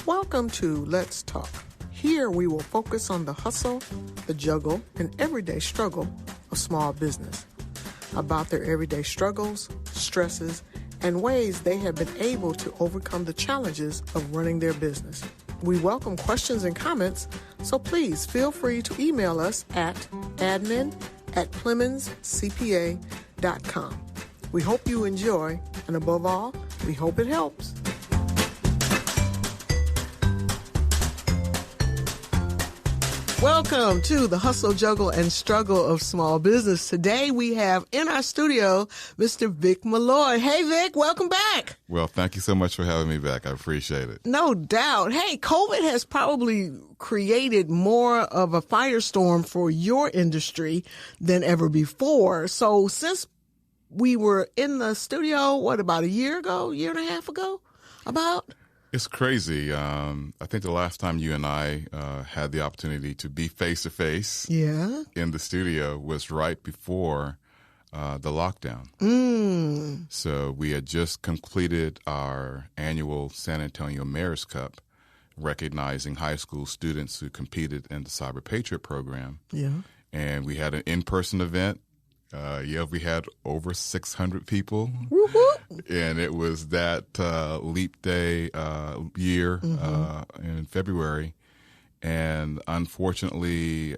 Welcome to Let's Talk. Here we will focus on the hustle, the juggle, and everyday struggle of small business. About their everyday struggles, stresses, and ways they have been able to overcome the challenges of running their business. We welcome questions and comments, so please feel free to email us at admin@PlemonsCPA.com. We hope you enjoy, and above all, we hope it helps. Welcome to the Hustle, Juggle, and Struggle of Small Business. Today we have in our studio Mr. Vic Malloy. Hey, Vic, welcome back. Well, thank you so much for having me back. I appreciate it. No doubt. Hey, COVID has probably created more of a firestorm for your industry than ever before. So since we were in the studio, about a year and a half ago, about? It's crazy. I think the last time you and I had the opportunity to be face-to-face in the studio was right before the lockdown. So we had just completed our annual San Antonio Mayor's Cup, recognizing high school students who competed in the Cyber Patriot program. Yeah. And we had an in-person event. We had over 600 people. Woo-hoo. And it was that Leap Day year in February. And unfortunately,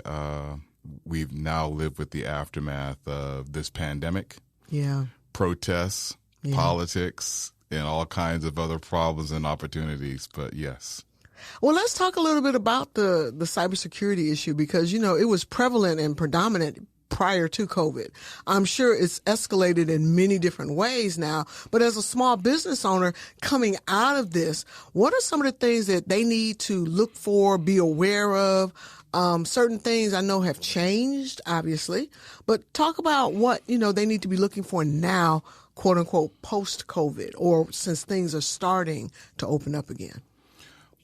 we've now lived with the aftermath of this pandemic. Yeah. Protests, politics, and all kinds of other problems and opportunities. But yes. Well, let's talk a little bit about the cybersecurity issue because, it was prevalent and predominant prior to COVID. I'm sure it's escalated in many different ways now, but as a small business owner coming out of this, what are some of the things that they need to look for, be aware of? Certain things I know have changed, obviously, but talk about what, they need to be looking for now, quote unquote, post-COVID, or since things are starting to open up again.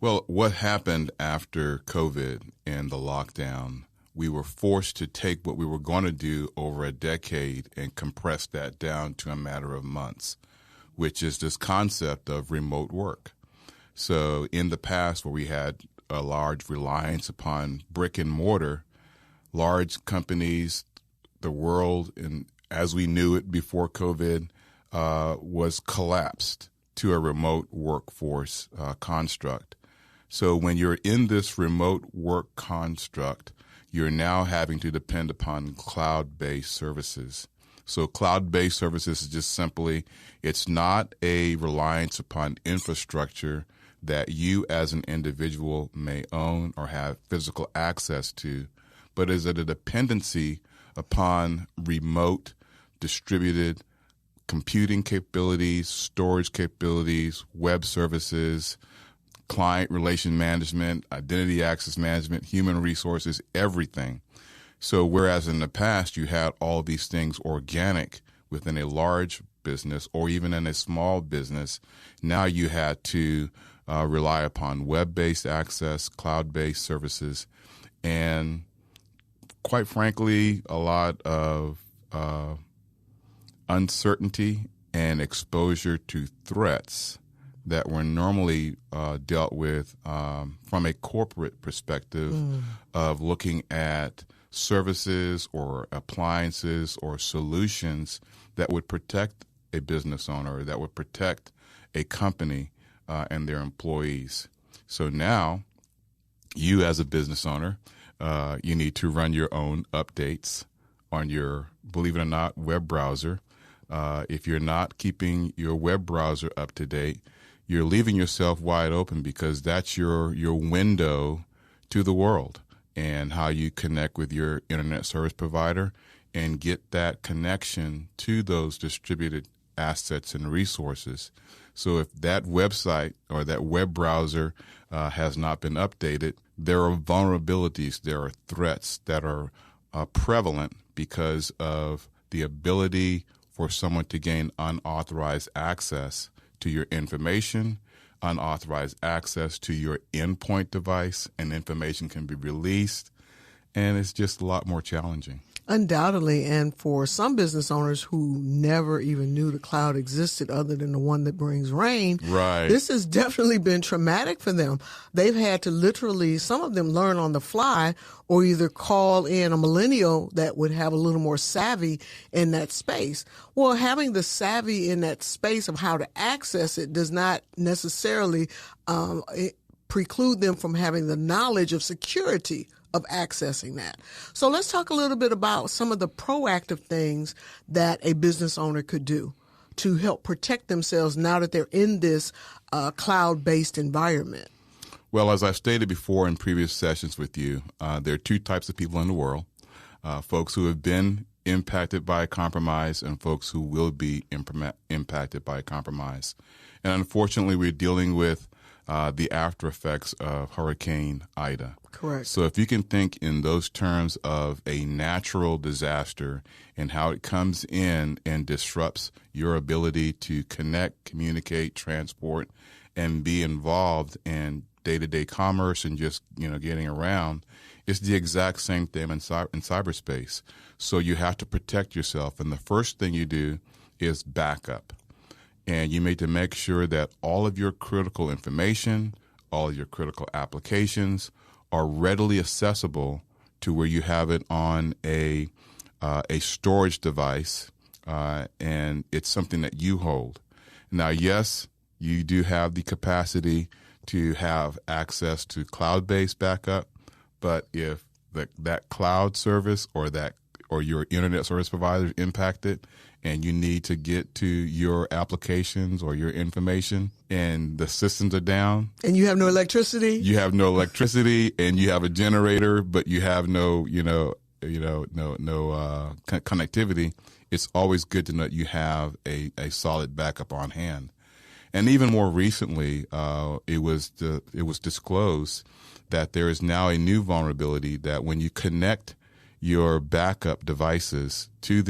Well, what happened after COVID and the lockdown, we were forced to take what we were going to do over a decade and compress that down to a matter of months, which is this concept of remote work. So in the past, where we had a large reliance upon brick and mortar, large companies, the world, and as we knew it before COVID, was collapsed to a remote workforce construct. So when you're in this remote work construct, you're now having to depend upon cloud-based services. So cloud-based services is just simply, it's not a reliance upon infrastructure that you as an individual may own or have physical access to, but is it a dependency upon remote, distributed computing capabilities, storage capabilities, web services, client relation management, identity access management, human resources, everything. So whereas in the past you had all these things organic within a large business or even in a small business, now you had to rely upon web-based access, cloud-based services, and quite frankly, a lot of uncertainty and exposure to threats that were normally dealt with from a corporate perspective of looking at services or appliances or solutions that would protect a business owner, that would protect a company and their employees. So now you as a business owner, you need to run your own updates on your, believe it or not, web browser. If you're not keeping your web browser up to date, you're leaving yourself wide open because that's your window to the world and how you connect with your internet service provider and get that connection to those distributed assets and resources. So if that website or that web browser has not been updated, there are vulnerabilities, there are threats that are prevalent because of the ability for someone to gain unauthorized access to your information, unauthorized access to your endpoint device, and information can be released, and it's just a lot more challenging. Undoubtedly, and for some business owners who never even knew the cloud existed other than the one that brings rain, right, this has definitely been traumatic for them. They've had to literally, some of them learn on the fly or either call in a millennial that would have a little more savvy in that space. Well, having the savvy in that space of how to access it does not necessarily preclude them from having the knowledge of security of accessing that. So let's talk a little bit about some of the proactive things that a business owner could do to help protect themselves now that they're in this cloud-based environment. Well, as I've stated before in previous sessions with you, there are two types of people in the world, folks who have been impacted by a compromise and folks who will be impacted by a compromise. And unfortunately, we're dealing with the after effects of Hurricane Ida. Correct. So if you can think in those terms of a natural disaster and how it comes in and disrupts your ability to connect, communicate, transport, and be involved in day-to-day commerce and just, getting around, it's the exact same thing in cyberspace. So you have to protect yourself. And the first thing you do is backup. And you need to make sure that all of your critical information, all of your critical applications are readily accessible to where you have it on a storage device, and it's something that you hold. Now, yes, you do have the capacity to have access to cloud-based backup, but if that cloud service or your internet service provider is impacted, and you need to get to your applications or your information and the systems are down. And you have no electricity? You have no electricity and you have a generator, but you have no connectivity. It's always good to know you have a solid backup on hand. And even more recently, it was disclosed that there is now a new vulnerability that when you connect your backup devices to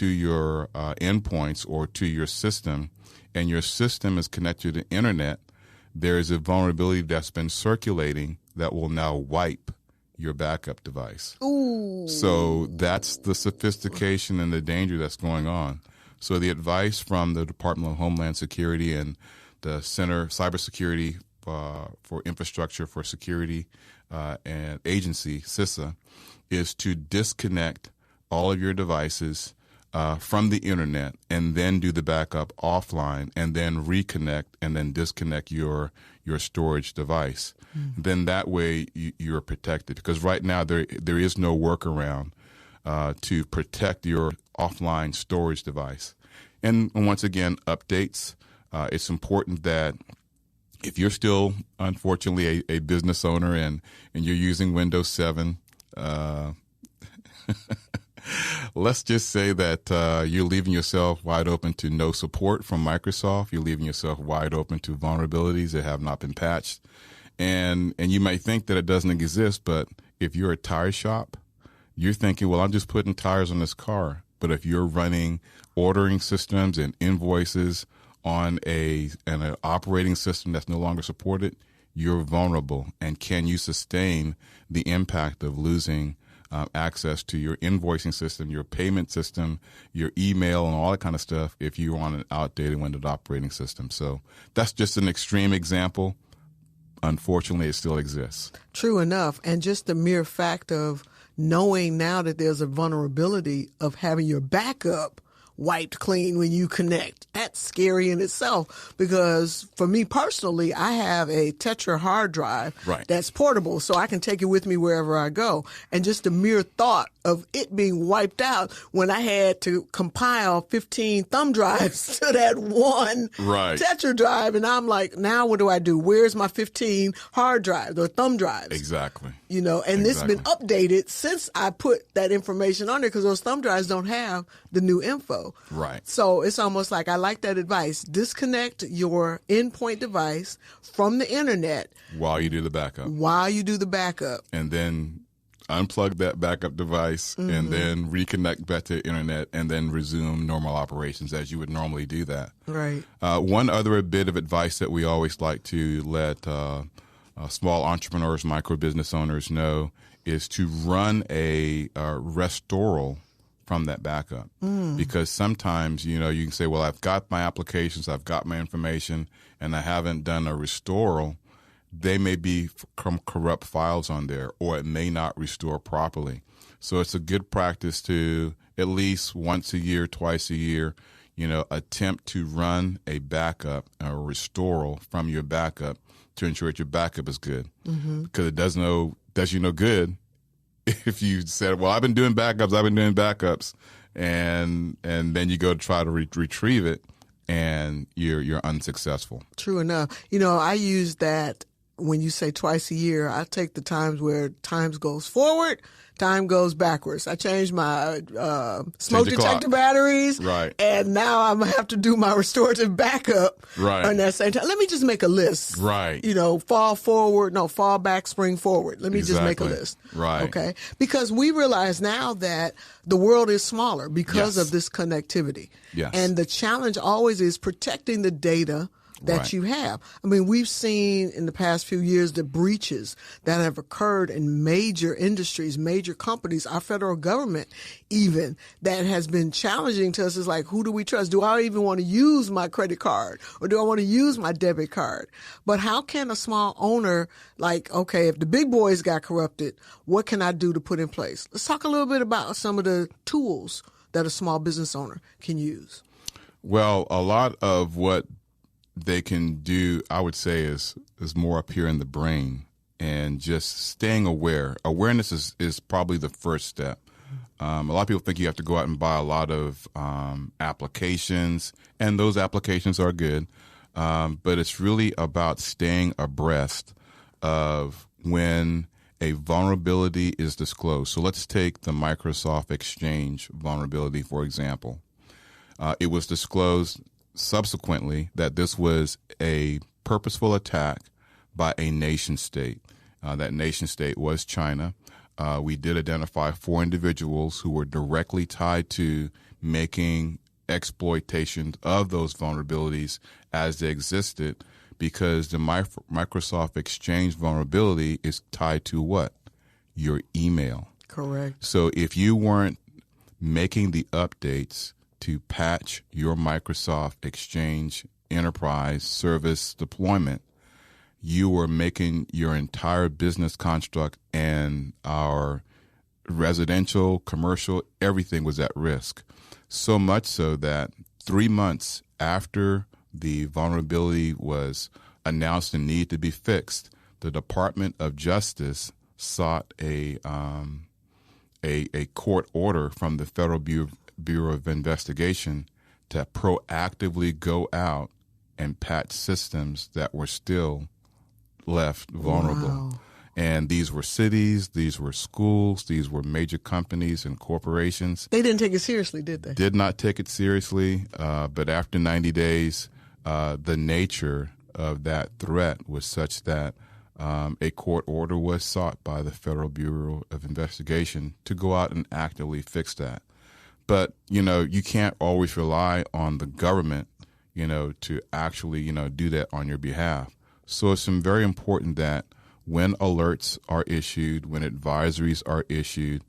your endpoints or to your system, and your system is connected to the internet, there is a vulnerability that's been circulating that will now wipe your backup device. Ooh. So that's the sophistication and the danger that's going on. So the advice from the Department of Homeland Security and the Center Cybersecurity for Infrastructure for Security and Agency, CISA, is to disconnect all of your devices from the internet and then do the backup offline and then reconnect and then disconnect your storage device. Mm. Then that way you're protected, because right now there is no workaround to protect your offline storage device. And once again, updates. It's important that if you're still, unfortunately, a business owner and you're using Windows 7, let's just say that you're leaving yourself wide open to no support from Microsoft. You're leaving yourself wide open to vulnerabilities that have not been patched. And you might think that it doesn't exist, but if you're a tire shop, you're thinking, well, I'm just putting tires on this car. But if you're running ordering systems and invoices on an operating system that's no longer supported, you're vulnerable. And can you sustain the impact of losing access to your invoicing system, your payment system, your email, and all that kind of stuff if you're on an outdated Windows operating system? So that's just an extreme example. Unfortunately, it still exists. True enough. And just the mere fact of knowing now that there's a vulnerability of having your backup wiped clean when you connect, that's scary in itself, because for me personally, I have a Tetra hard drive that's portable, so I can take it with me wherever I go. And just the mere thought of it being wiped out when I had to compile 15 thumb drives to that one Tetra drive, and I'm like, now what do I do? Where's my 15 hard drives or thumb drives? Exactly. And it's been updated since I put that information on there, because those thumb drives don't have the new info. Right. So it's almost like, I like that advice. Disconnect your endpoint device from the internet while you do the backup. And then unplug that backup device and then reconnect back to the internet and then resume normal operations as you would normally do that. Right. One other bit of advice that we always like to let small entrepreneurs, micro business owners know is to run a restoral from that backup. Because sometimes, you can say, well, I've got my applications, I've got my information, and I haven't done a restoral. They may be corrupt files on there, or it may not restore properly. So it's a good practice to at least once a year, twice a year, attempt to run a backup or restoral from your backup to ensure that your backup is good. Because it does you no good if you said, well, I've been doing backups, and then you go to try to retrieve it, and you're unsuccessful. True enough. I use that when you say twice a year. I take the times where time goes forward, time goes backwards. I changed my smoke detector batteries, right? And now I'm gonna have to do my restorative backup, right? On that same time. Let me just make a list, right? Fall back, spring forward. Let me just make a list, right? Okay, because we realize now that the world is smaller because of this connectivity, and the challenge always is protecting the data that you have. I mean, we've seen in the past few years the breaches that have occurred in major industries, major companies, our federal government even, that has been challenging to us. Is like, who do we trust? Do I even want to use my credit card, or do I want to use my debit card? But how can a small owner, okay, if the big boys got corrupted, what can I do to put in place? Let's talk a little bit about some of the tools that a small business owner can use. Well, a lot of what they can do, I would say, is more up here in the brain, and just staying aware. Awareness is probably the first step. A lot of people think you have to go out and buy a lot of applications, and those applications are good, but it's really about staying abreast of when a vulnerability is disclosed. So let's take the Microsoft Exchange vulnerability, for example. It was disclosed subsequently that this was a purposeful attack by a nation state. That nation state was China. We did identify 4 individuals who were directly tied to making exploitation of those vulnerabilities as they existed, because the Microsoft Exchange vulnerability is tied to what? Your email. Correct. So if you weren't making the updates to patch your Microsoft Exchange enterprise service deployment, you were making your entire business construct and our residential, commercial, everything was at risk. So much so that 3 months after the vulnerability was announced and needed to be fixed, the Department of Justice sought a court order from the Federal Bureau of Investigation to proactively go out and patch systems that were still left vulnerable. Wow. And these were cities, these were schools, these were major companies and corporations. They didn't take it seriously, did they? Did not take it seriously, but after 90 days, the nature of that threat was such that a court order was sought by the Federal Bureau of Investigation to go out and actively fix that. But, you can't always rely on the government, to actually, do that on your behalf. So it's very important that when alerts are issued, when advisories are issued,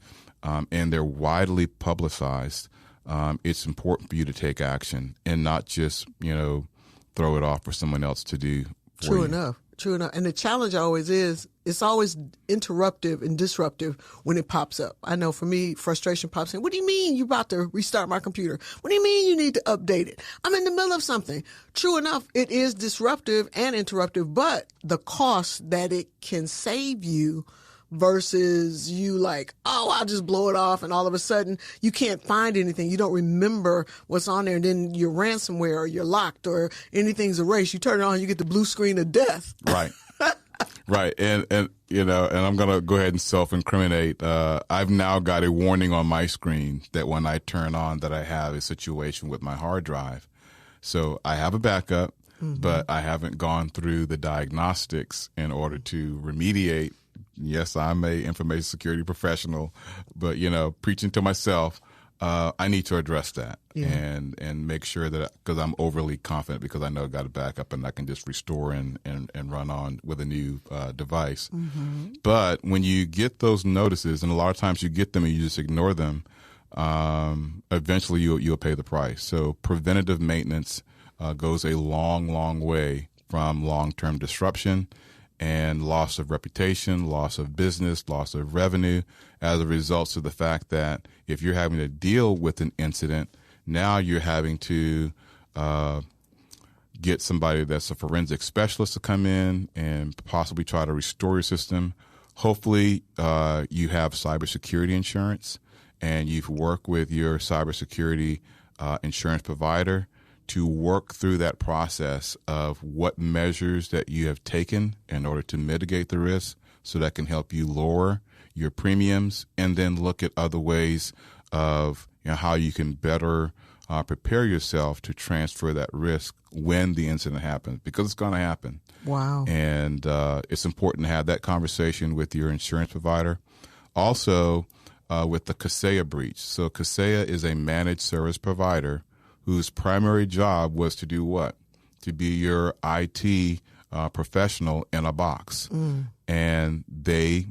and they're widely publicized, it's important for you to take action and not just, throw it off for someone else to do for you. True enough. And the challenge always is, it's always interruptive and disruptive when it pops up. I know for me, frustration pops in. What do you mean you're about to restart my computer? What do you mean you need to update it? I'm in the middle of something. True enough, it is disruptive and interruptive, but the cost that it can save you versus you I'll just blow it off, and all of a sudden you can't find anything. You don't remember what's on there, and then you're ransomware or you're locked or anything's erased. You turn it on, you get the blue screen of death. Right. Right. And I'm going to go ahead and self-incriminate. I've now got a warning on my screen that when I turn on that I have a situation with my hard drive. So I have a backup, but I haven't gone through the diagnostics in order to remediate. Yes, I'm a information security professional, but, preaching to myself, I need to address that Yeah. and make sure that, because I'm overly confident because I know I got to back up and I can just restore and run on with a new device. Mm-hmm. But when you get those notices, and a lot of times you get them and you just ignore them, eventually you'll pay the price. So preventative maintenance goes a long, long way from long-term disruption and loss of reputation, loss of business, loss of revenue as a result of the fact that if you're having to deal with an incident, now you're having to get somebody that's a forensic specialist to come in and possibly try to restore your system. Hopefully, you have cybersecurity insurance and you've worked with your cybersecurity insurance provider to work through that process of what measures that you have taken in order to mitigate the risk so that can help you lower your premiums, and then look at other ways of how you can better prepare yourself to transfer that risk when the incident happens, because it's going to happen. Wow. And it's important to have that conversation with your insurance provider. Also, with the Cassaya Breach. So Cassaya is a managed service provider whose primary job was to do what? To be your IT professional in a box. Mm. And they,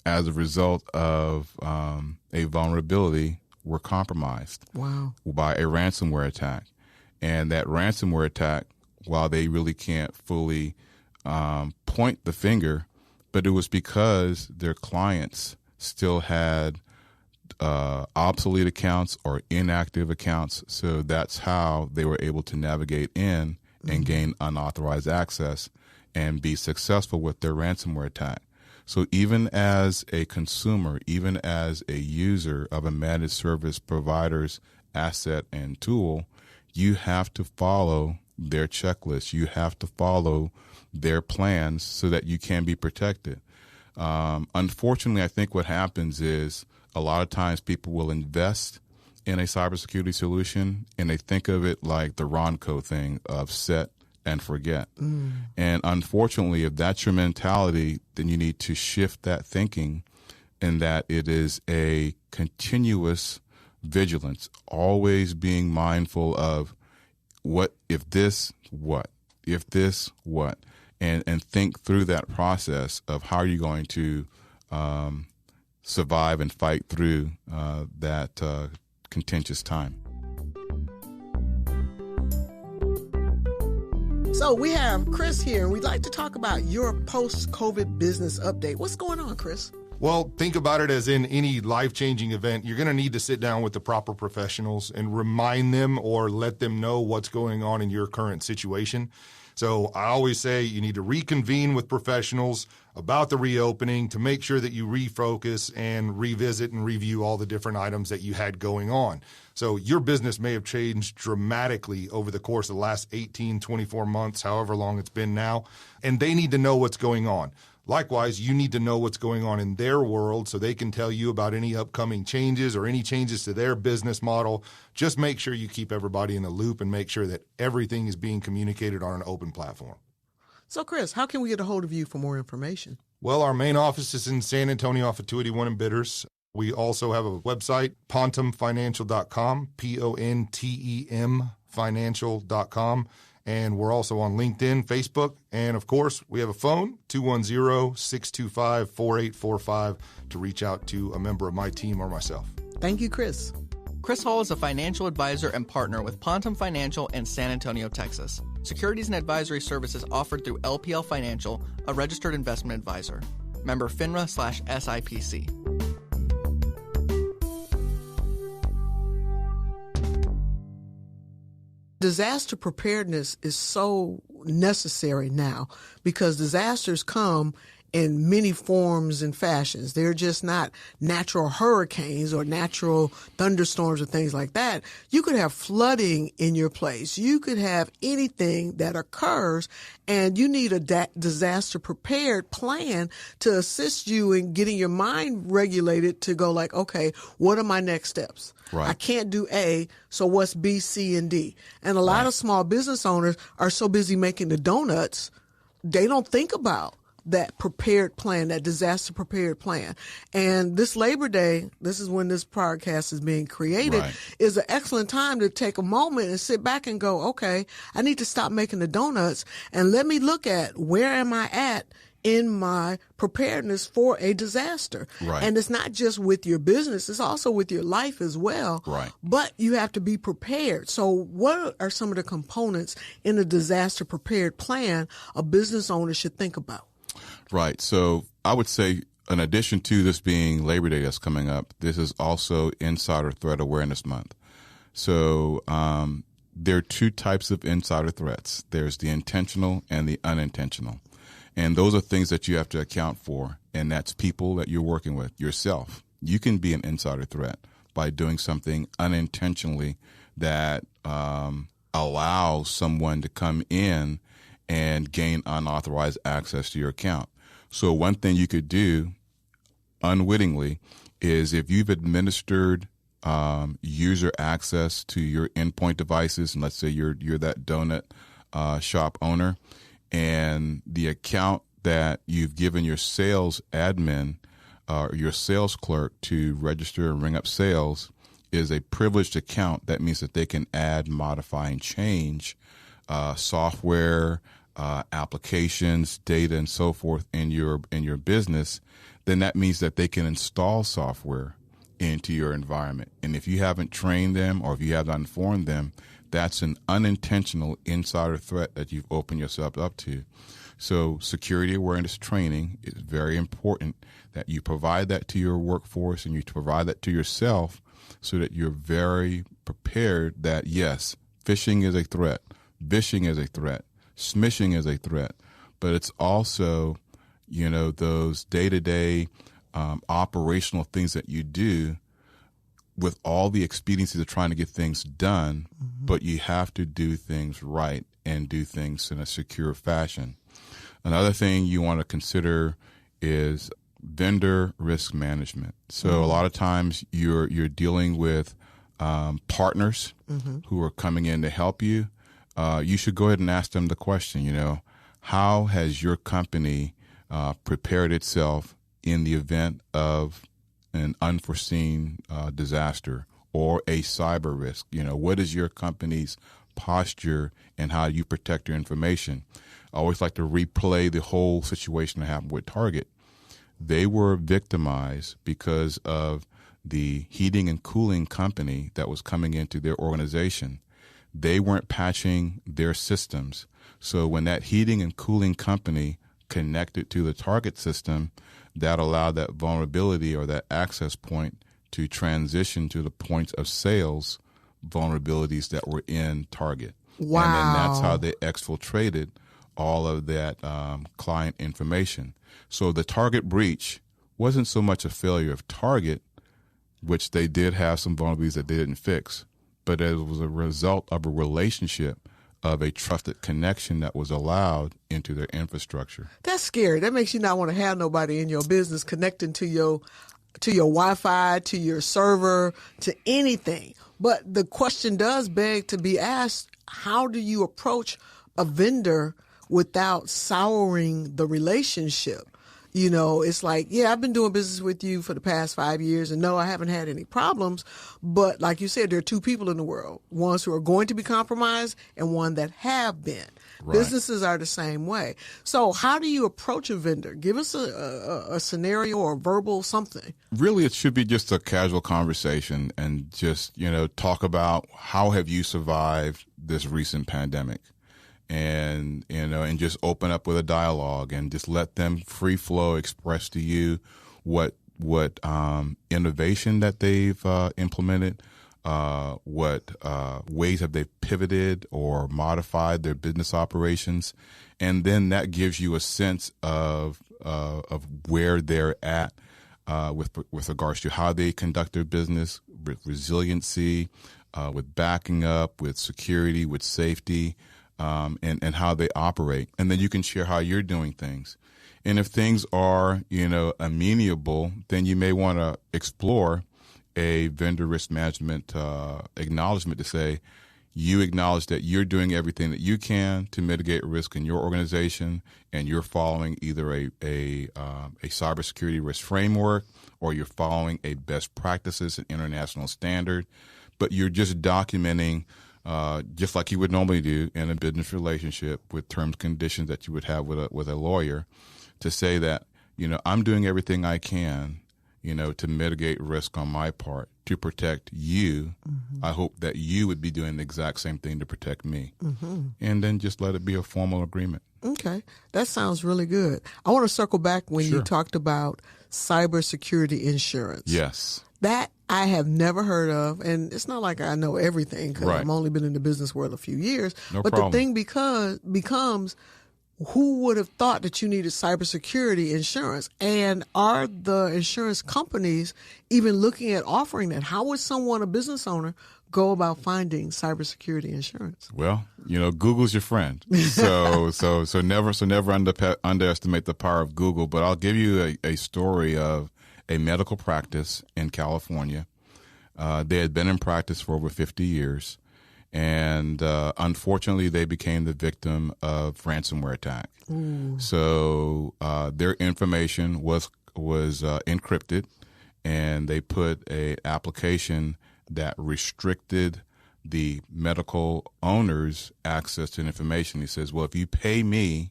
as a result of a vulnerability, were compromised. Wow. By a ransomware attack. And that ransomware attack, while they really can't fully point the finger, but it was because their clients still had obsolete accounts or inactive accounts. So that's how they were able to navigate in and gain unauthorized access and be successful with their ransomware attack. So even as a consumer, even as a user of a managed service provider's asset and tool, you have to follow their checklist. You have to follow their plans so that you can be protected. Unfortunately, I think what happens is a lot of times people will invest in a cybersecurity solution and they think of it like the Ronco thing of set and forget. Mm. And unfortunately, if that's your mentality, then you need to shift that thinking in that it is a continuous vigilance, always being mindful of what if this, what if this, what, and think through that process of how you're going to survive and fight through that contentious time. So we have Chris here, and we'd like to talk about your post-COVID business update. What's going on, Chris? Well, think about it as in any life-changing event, you're going to need to sit down with the proper professionals and remind them or let them know what's going on in your current situation. So I always say you need to reconvene with professionals about the reopening to make sure that you refocus and revisit and review all the different items that you had going on. So your business may have changed dramatically over the course of the last 18, 24 months, however long it's been now, and they need to know what's going on. Likewise, you need to know what's going on in their world so they can tell you about any upcoming changes or any changes to their business model. Just make sure you keep everybody in the loop and make sure that everything is being communicated on an open platform. So, Chris, how can we get a hold of you for more information? Well, our main office is in San Antonio off of 281 in Bitters. We also have a website, pontemfinancial.com, PONTEM financial.com. And we're also on LinkedIn, Facebook, and of course, we have a phone, 210-625-4845, to reach out to a member of my team or myself. Thank you, Chris. Chris Hall is a financial advisor and partner with Pontem Financial in San Antonio, Texas. Securities and advisory services offered through LPL Financial, a registered investment advisor. Member FINRA/SIPC. Disaster preparedness is so necessary now because disasters come in many forms and fashions. They're just not natural hurricanes or natural thunderstorms or things like that. You could have flooding in your place. You could have anything that occurs, and you need a disaster prepared plan to assist you in getting your mind regulated to go like, okay, what are my next steps? Right. I can't do A, so what's B, C, and D? And a lot of small business owners are so busy making the donuts, they don't think about that prepared plan, that disaster prepared plan. And this Labor Day, this is when this podcast is being created, Right. is an excellent time to take a moment and sit back and go, okay, I need to stop making the donuts and let me look at where am I at in my preparedness for a disaster. Right. And it's not just with your business, it's also with your life as well. Right. But you have to be prepared. So what are some of the components in a disaster prepared plan a business owner should think about? Right. So I would say, in addition to this being Labor Day that's coming up, this is also Insider Threat Awareness Month. So there are two types of insider threats. There's the intentional and the unintentional. And those are things that you have to account for, and that's people that you're working with, yourself. You can be an insider threat by doing something unintentionally that allows someone to come in and gain unauthorized access to your account. So one thing you could do unwittingly is if you've administered user access to your endpoint devices, and let's say you're that donut shop owner, and the account that you've given your sales admin or your sales clerk to register and ring up sales is a privileged account, that means that they can add, modify, and change software, applications, data, and so forth in your business. Then that means that they can install software into your environment. And if you haven't trained them or if you have not informed them, that's an unintentional insider threat that you've opened yourself up to. So security awareness training is very important, that you provide that to your workforce and you provide that to yourself so that you're very prepared that, yes, phishing is a threat, vishing is a threat, smishing is a threat, but it's also, those day-to-day operational things that you do with all the expediencies of trying to get things done, but you have to do things right and do things in a secure fashion. Another thing you want to consider is vendor risk management. So a lot of times you're dealing with partners who are coming in to help you. You should go ahead and ask them the question, how has your company prepared itself in the event of an unforeseen disaster or a cyber risk? What is your company's posture and how you protect your information? I always like to replay the whole situation that happened with Target. They were victimized because of the heating and cooling company that was coming into their organization. They weren't patching their systems. So when that heating and cooling company connected to the Target system, that allowed that vulnerability or that access point to transition to the points of sales vulnerabilities that were in Target. Wow. And then that's how they exfiltrated all of that client information. So the Target breach wasn't so much a failure of Target, which they did have some vulnerabilities that they didn't fix, but it was a result of a relationship of a trusted connection that was allowed into their infrastructure. That's scary. That makes you not want to have nobody in your business connecting to your Wi-Fi, to your server, to anything. But the question does beg to be asked, how do you approach a vendor without souring the relationship? It's like, yeah, I've been doing business with you for the past 5 years, and no, I haven't had any problems. But like you said, there are two people in the world, ones who are going to be compromised and one that have been. Right. Businesses are the same way. So how do you approach a vendor? Give us a scenario or a verbal something. Really, it should be just a casual conversation and just, talk about how have you survived this recent pandemic? And, and just open up with a dialogue and just let them free flow express to you what innovation that they've implemented, what ways have they pivoted or modified their business operations. And then that gives you a sense of where they're at with regards to how they conduct their business, with resiliency, with backing up, with security, with safety, and how they operate. And then you can share how you're doing things. And if things are, amenable, then you may want to explore a vendor risk management acknowledgement to say, You acknowledge that you're doing everything that you can to mitigate risk in your organization, and you're following either a cybersecurity risk framework, or you're following a best practices and international standard. But you're just documenting, just like you would normally do in a business relationship, with terms and conditions that you would have with a lawyer, to say that, I'm doing everything I can, to mitigate risk on my part to protect you. Mm-hmm. I hope that you would be doing the exact same thing to protect me. Mm-hmm. And then just let it be a formal agreement. Okay. That sounds really good. I want to circle back when Sure. you talked about cybersecurity insurance. Yes. That I have never heard of, and it's not like I know everything because Right. I've only been in the business world a few years. No but problem. the thing becomes, who would have thought that you needed cybersecurity insurance? And are the insurance companies even looking at offering that? How would someone, a business owner, go about finding cybersecurity insurance? Well, Google's your friend. So never underestimate the power of Google. But I'll give you a story of a medical practice in California. They had been in practice for over 50 years. And unfortunately, they became the victim of ransomware attack. Ooh. So their information was encrypted, and they put a application that restricted the medical owner's access to information. He says, well, if you pay me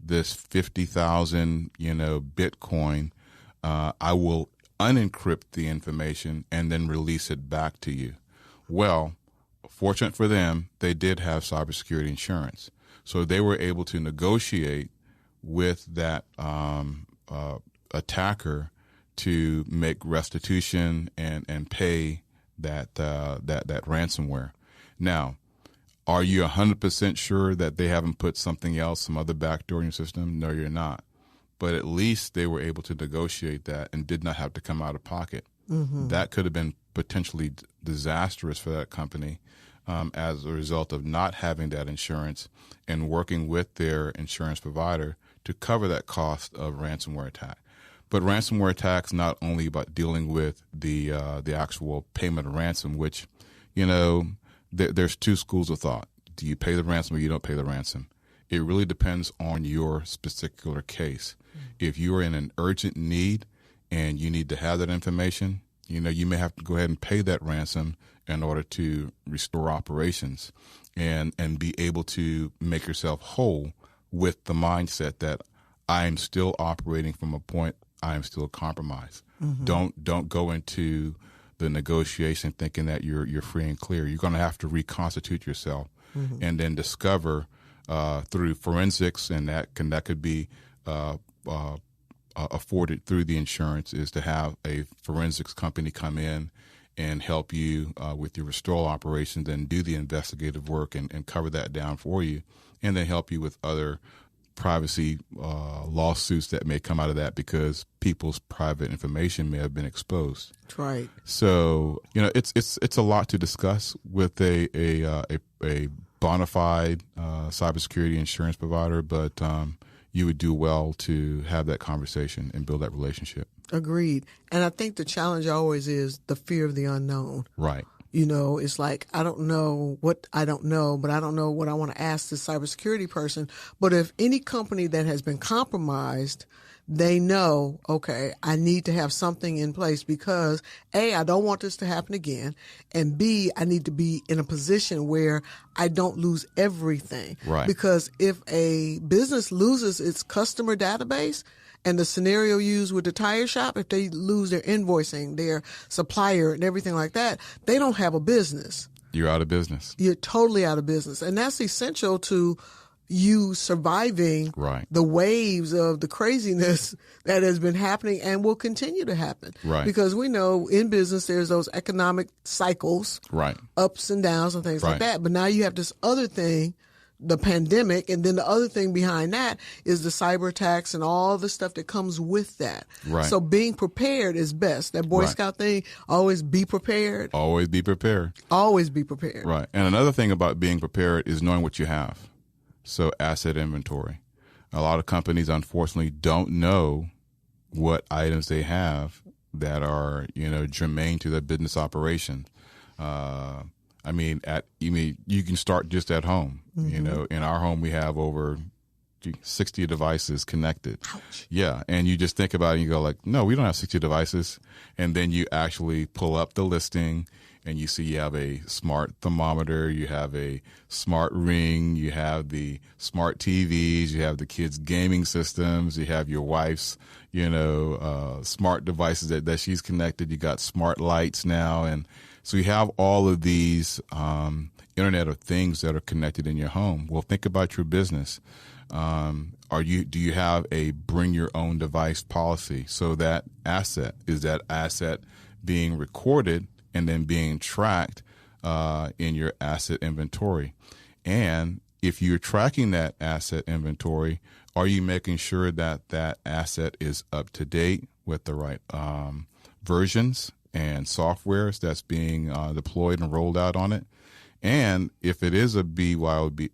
this 50,000, Bitcoin, I will unencrypt the information and then release it back to you. Well, fortunate for them, they did have cybersecurity insurance. So they were able to negotiate with that attacker to make restitution and pay that ransomware. Now, are you 100% sure that they haven't put something else, some other backdoor in your system? No, you're not. But at least they were able to negotiate that and did not have to come out of pocket. Mm-hmm. That could have been potentially disastrous for that company as a result of not having that insurance and working with their insurance provider to cover that cost of ransomware attack. But ransomware attacks not only about dealing with the actual payment of ransom, which, there's two schools of thought. Do you pay the ransom or you don't pay the ransom? It really depends on your particular case. If you are in an urgent need and you need to have that information, you may have to go ahead and pay that ransom in order to restore operations and be able to make yourself whole with the mindset that I am still operating from a point I am still compromised. Mm-hmm. Don't go into the negotiation thinking that you're free and clear. You're going to have to reconstitute yourself and then discover through forensics, and that could be afforded through the insurance, is to have a forensics company come in and help you with your restore operations and do the investigative work and cover that down for you, and then help you with other privacy lawsuits that may come out of that because people's private information may have been exposed. That's right. So it's a lot to discuss with a bona fide cybersecurity insurance provider, but you would do well to have that conversation and build that relationship. Agreed. And I think the challenge always is the fear of the unknown. Right. It's like, I don't know what I don't know, but I don't know what I want to ask this cybersecurity person. But if any company that has been compromised, they know, okay, I need to have something in place because A, I don't want this to happen again. And B, I need to be in a position where I don't lose everything. Right. Because if a business loses its customer database, and the scenario used with the tire shop, if they lose their invoicing, their supplier and everything like that, they don't have a business. You're out of business. You're totally out of business. And that's essential to you surviving the waves of the craziness that has been happening and will continue to happen. Right. Because we know in business there's those economic cycles, ups and downs and things like that. But now you have this other thing, the pandemic, and then the other thing behind that is the cyber attacks and all the stuff that comes with that. Right. So being prepared is best. That Boy Scout thing, always be prepared. Always be prepared. Always be prepared. Right. And another thing about being prepared is knowing what you have. So asset inventory. A lot of companies, unfortunately, don't know what items they have that are, germane to their business operation. I mean, you can start just at home. You know, in our home, we have over 60 devices connected. Ouch. Yeah. And you just think about it and you go like, no, we don't have 60 devices. And then you actually pull up the listing and you see you have a smart thermometer, you have a smart ring, you have the smart TVs, you have the kids' gaming systems, you have your wife's, smart devices that she's connected. You got smart lights now. And so you have all of these Internet of Things that are connected in your home. Well, think about your business. Do you have a bring your own device policy? So that asset being recorded and then being tracked in your asset inventory. And if you're tracking that asset inventory, are you making sure that that asset is up to date with the right versions and softwares that's being deployed and rolled out on it? And if it is a BYOD,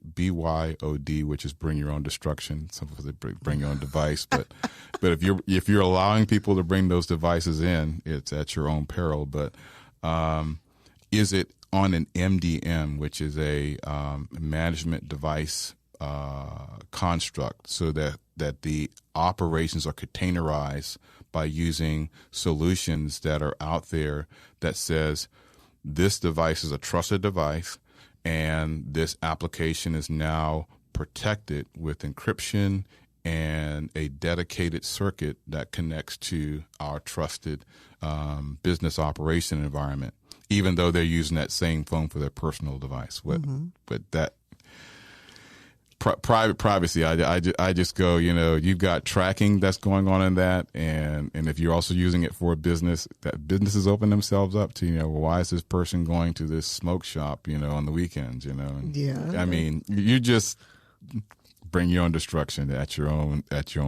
which is bring your own destruction, some people say bring your own device, but if you're allowing people to bring those devices in, it's at your own peril. But is it on an MDM, which is a management device construct, so that the operations are containerized by using solutions that are out there that says, this device is a trusted device, and this application is now protected with encryption and a dedicated circuit that connects to our trusted business operation environment, even though they're using that same phone for their personal device. But that private privacy, I just go, you've got tracking that's going on in that, and if you're also using it for a business, that businesses open themselves up to, well, why is this person going to this smoke shop, on the weekends, And, Yeah. I mean, you just bring your own destruction at your own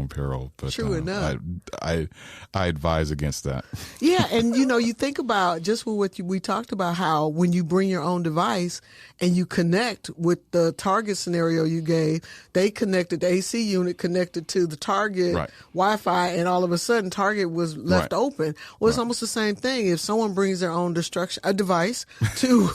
peril. But True enough. I advise against that. Yeah, and you think about just what we talked about, how when you bring your own device and you connect with the Target scenario you gave, they connected, the AC unit connected to the Target Right. Wi-Fi, and all of a sudden Target was left Right. open. Well, it's almost the same thing. If someone brings their own a device to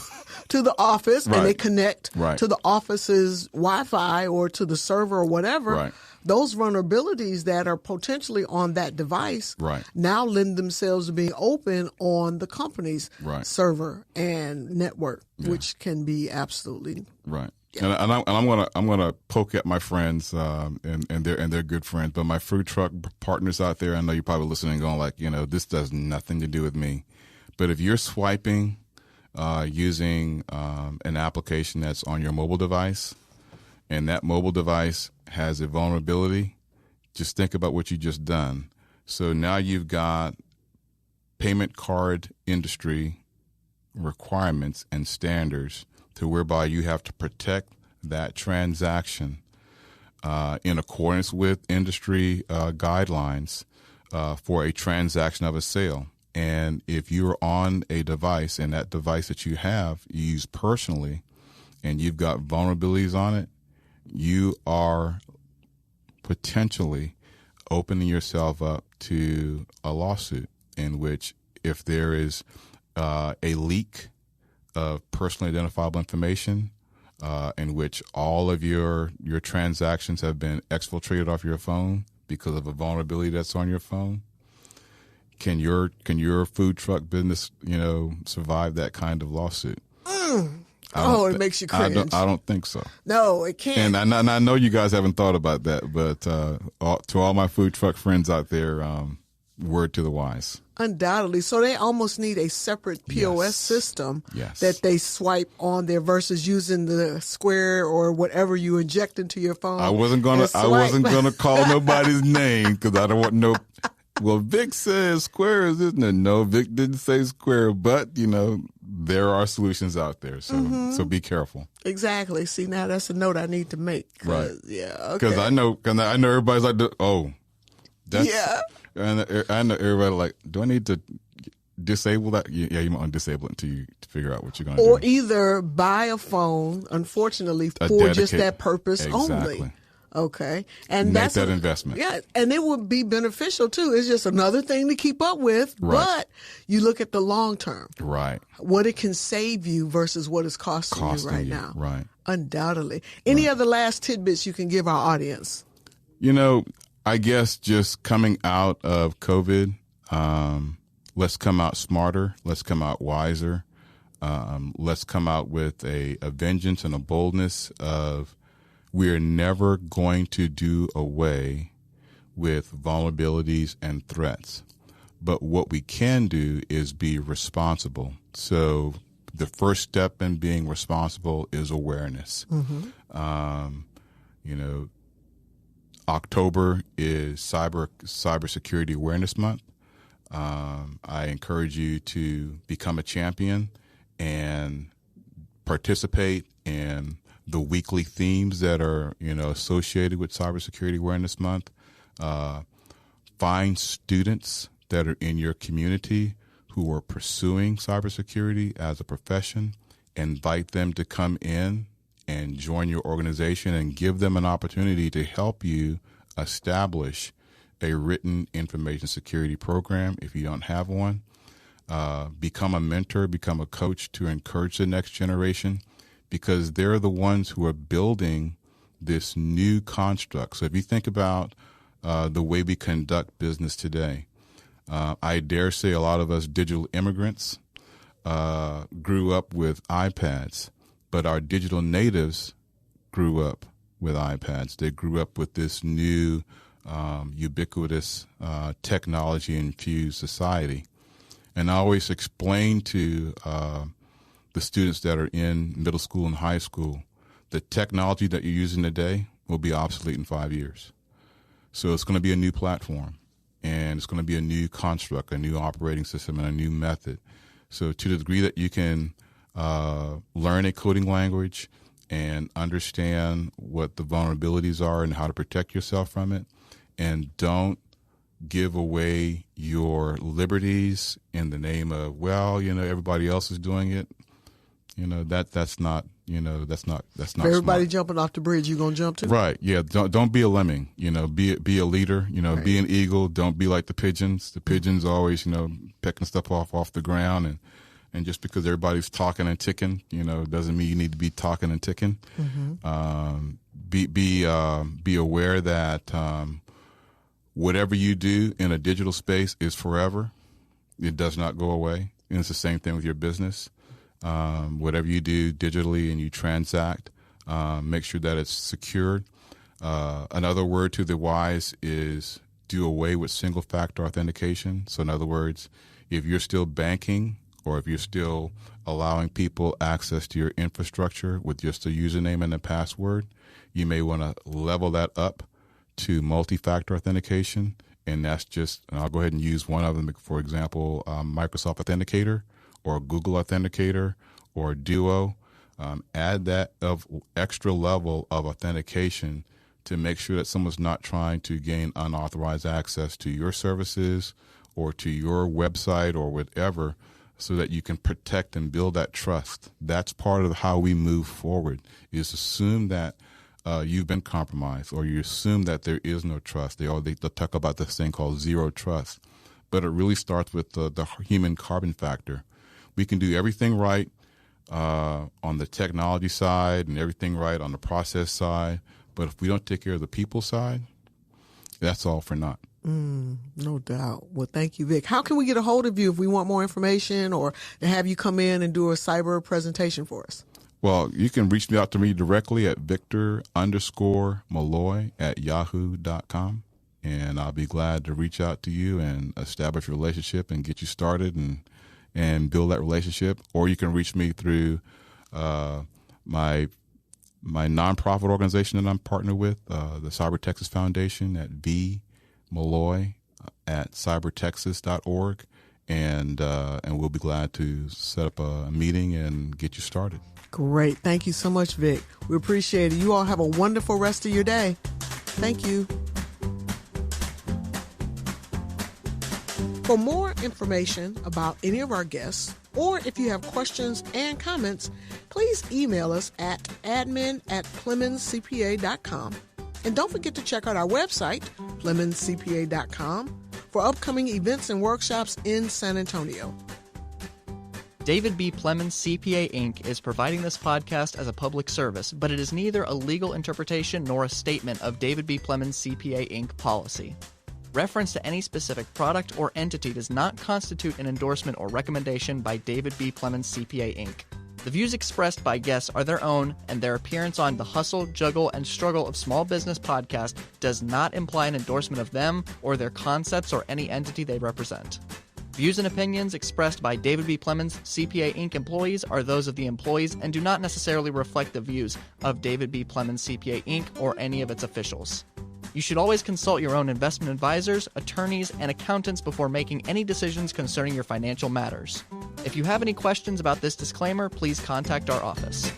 the office and Right. they connect Right. to the office's Wi-Fi or to the server or whatever, Right. those vulnerabilities that are potentially on that device Right. now lend themselves to being open on the company's Right. server and network, which can be absolutely Right. And I'm gonna poke at my friends and they're good friends, but my food truck partners out there, I know you're probably listening and going like, this does nothing to do with me. But if you're swiping using an application that's on your mobile device, and that mobile device has a vulnerability, just think about what you just done. So now you've got payment card industry requirements and standards to whereby you have to protect that transaction in accordance with industry guidelines for a transaction of a sale. And if you're on a device and that device that you have you use personally and you've got vulnerabilities on it, you are potentially opening yourself up to a lawsuit in which, if there is a leak of personally identifiable information in which all of your transactions have been exfiltrated off your phone because of a vulnerability that's on your phone, can your food truck business, survive that kind of lawsuit? it makes you cringe. I don't think so. No, it can't. And I know you guys haven't thought about that, but to all my food truck friends out there, word to the wise. Undoubtedly. So they almost need a separate POS Yes. system Yes. that they swipe on there versus using the Square or whatever you inject into your phone. I wasn't gonna call nobody's name because I don't want no. Well, Vic says Square, isn't it? No, Vic didn't say Square, but there are solutions out there. So be careful. Exactly. See, now that's a note I need to make. Right. Yeah. Okay. Because I know everybody's like, that's, Yeah. And I know everybody like, do I need to disable that? Yeah, you might disable it until you figure out what you're going to do. Or either buy a phone, unfortunately, for just that purpose only. Okay. And Make that's that investment. Yeah. And it would be beneficial too. It's just another thing to keep up with, Right. but you look at the long term, Right. what it can save you versus what it's costing you right now. Right. Undoubtedly. Any other last tidbits you can give our audience? I guess just coming out of COVID, let's come out smarter. Let's come out wiser. Let's come out with a vengeance and a boldness of we're never going to do away with vulnerabilities and threats. But what we can do is be responsible. So the first step in being responsible is awareness. October is Cybersecurity Awareness Month. I encourage you to become a champion and participate in the weekly themes that are, associated with Cybersecurity Awareness Month. Find students that are in your community who are pursuing cybersecurity as a profession. Invite them to come in and join your organization and give them an opportunity to help you establish a written information security program if you don't have one. Become a mentor, become a coach to encourage the next generation, because they're the ones who are building this new construct. So if you think about the way we conduct business today, I dare say a lot of us digital immigrants grew up with iPads, but our digital natives grew up with iPads. They grew up with this new ubiquitous technology-infused society. And I always explain to the students that are in middle school and high school, the technology that you're using today will be obsolete in 5 years. So it's going to be a new platform, and it's going to be a new construct, a new operating system, and a new method. So to the degree that you can learn a coding language and understand what the vulnerabilities are and how to protect yourself from it, and don't give away your liberties in the name of, everybody else is doing it. That's not If everybody smart. jumping off the bridge, you gonna jump too? Right. Yeah. Don't be a lemming. Be a leader. Right. Be an eagle. Don't be like the pigeons. The pigeons always, pecking stuff off the ground, and just because everybody's talking and ticking, doesn't mean you need to be talking and ticking. Be aware that whatever you do in a digital space is forever. It does not go away. And it's the same thing with your business. Whatever you do digitally and you transact, make sure that it's secured. Another word to the wise is do away with single-factor authentication. So in other words, if you're still banking or if you're still allowing people access to your infrastructure with just a username and a password, you may want to level that up to multi-factor authentication. And that's and I'll go ahead and use one of them, for example, Microsoft Authenticator or Google Authenticator or Duo. Add that extra level of authentication to make sure that someone's not trying to gain unauthorized access to your services or to your website or whatever, so that you can protect and build that trust. That's part of how we move forward, is assume that you've been compromised, or you assume that there is no trust. They talk about this thing called zero trust. But it really starts with the human carbon factor. We can do everything right on the technology side and everything right on the process side, but if we don't take care of the people side, that's all for naught. No doubt. Well, thank you, Vic. How can we get a hold of you if we want more information or to have you come in and do a cyber presentation for us? Well, you can reach me out to me directly at Victor_Malloy@yahoo.com, and I'll be glad to reach out to you and establish a relationship and get you started and build that relationship. Or you can reach me through my nonprofit organization that I'm partnered with, the Cyber Texas Foundation, at V Malloy at cybertexas.org, and we'll be glad to set up a meeting and get you started. Great. Thank you so much, Vic. We appreciate it. You all have a wonderful rest of your day. Thank you. For more information about any of our guests, or if you have questions and comments, please email us at admin@PlemonsCPA.com. And don't forget to check out our website, PlemonsCPA.com, for upcoming events and workshops in San Antonio. David B Plemons CPA Inc. is providing this podcast as a public service, but it is neither a legal interpretation nor a statement of David B Plemons CPA Inc. policy. Reference to any specific product or entity does not constitute an endorsement or recommendation by David B Plemons CPA Inc. The views expressed by guests are their own, and their appearance on the Hustle, Juggle, and Struggle of Small Business podcast does not imply an endorsement of them or their concepts or any entity they represent. Views and opinions expressed by David B Plemons CPA Inc. employees are those of the employees and do not necessarily reflect the views of David B Plemons CPA Inc. or any of its officials. You should always consult your own investment advisors, attorneys, and accountants before making any decisions concerning your financial matters. If you have any questions about this disclaimer, please contact our office.